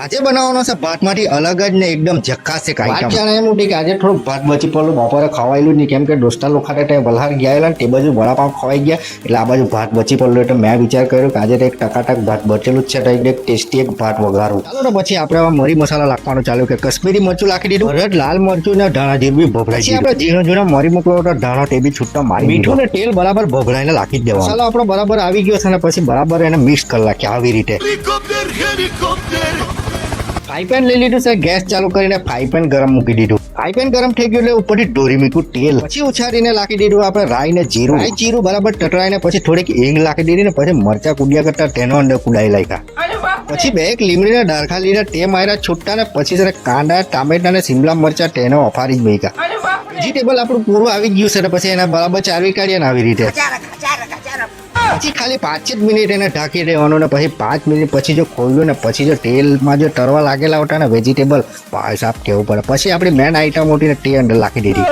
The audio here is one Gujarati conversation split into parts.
આજે બનાવવાનો છે ભાતમાંથી અલગ જ ને એકદમ ઝક્કાસ એક આઈટમ. વાત એમ ઉઠી કે આજે થોડું ભાત બચી પડલું, બપોરે ખવાયેલું નહીં, કેમ કે દોસ્તા લોકો ખાતે વલહાર ગયા તે બાજુ વડાપાવ ખવાઈ ગયા, એટલે આ બાજુ ભાત બચી પડલું. એટલે મેં વિચાર કર્યો કે આજે તો એક ટકાટક ભાત બચેલું જ છે, તો એક ટેસ્ટી એક ભાત વઘારું. ચાલો તો પછી આપણે મરી મસાલા નાખવાનું ચાલુ, કે કશ્મીરી મરચું નાખી દીધું, હળદ, લાલ મરચું ને ધાણા જીરું બી ભભરાઈ દીધું. આપણે ઝીણો ઝીણો મરી મોકલો તો ધાણો તે બી છૂટા મારી, મીઠું ને તેલ બરાબર ભભરાઈને નાખી દેવાનું. મસાલો આપણો બરાબર આવી ગયો છે ને પછી બરાબર એને મિક્સ કરી નાખીએ આવી રીતે. ફ્રાય પેન લઈ લીધું છે, ગેસ ચાલુ કરીને ફ્રાય પેન ગરમ મૂકી દીધું. ફ્રાય પેન ગરમ થઈ ગયું એટલે ઉપરથી ઢોરી મીઠું તેલ, પછી ઉછાળીને નાખી દીધું આપણે રાઈ ને જીરું. રાઈ જીરું બરાબર ટટરાઈને પછી થોડીક હિંગ નાખી દીધી ને પછી મરચા કુડિયા કરતા તેનો અંદર કુડાઈ નાખ્યા. પછી બે એક લીમડીના ડાળખા લીધા, તે માર્યા છૂટા ને પછી જરા કાંદા, ટામેટા ને શિમલા મરચા તેનો અફારી જ મૂક્યા. વેજીટેબલ આપણું પૂરું આવી ગયું છે, પછી એને બરાબર ચારવી કાઢીએ ને આવી રીતે. પછી ખાલી 5 જ મિનિટ એને ઢાંકી દેવાનું ને પછી 5 મિનિટ પછી જો ખોલ્યું ને પછી જો તેલમાં જો તરવા લાગેલા હતા ને વેજીટેબલ, ભાઈ સાહેબ કેવું પડે. પછી આપણી મેન આઈટમ ઉઠીને તે અંદર નાખી દીધી.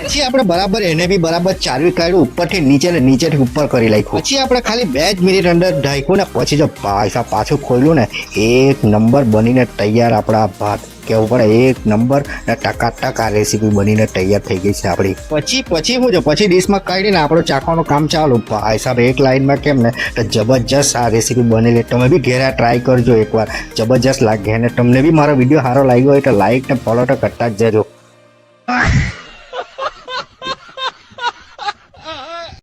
પછી આપણે બરાબર એને બી બરાબર ચારવી કાઢ્યું, ઉપરથી નીચે ને નીચેથી ઉપર કરી નાખ્યું. પછી આપણે ખાલી 2 જ મિનિટ અંદર ઢાંક્યું ને પછી જો ભાઈ સાહેબ પાછું ખોલ્યું ને એક નંબર બનીને તૈયાર આપણા ભાત. કેવું પડે એક નંબર ને ટકાટક આ રેસીપી બનીને તૈયાર થઈ ગઈ છે આપણી. પછી હું જો પછી ડીશમાં કાઢીને આપણું ચાખવાનું કામ ચાલુ. ભાઈ સાહેબ એક લાઈનમાં કેમ ને તો જબરજસ્ત આ રેસીપી બનેલી. તમે બી ઘેરા ટ્રાય કરજો એકવાર, જબરજસ્ત લાગે. અને તમને બી મારો વિડીયો સારો લાગ્યો હોય તો લાઈક ને ફોલો તો કરતા જ જજો.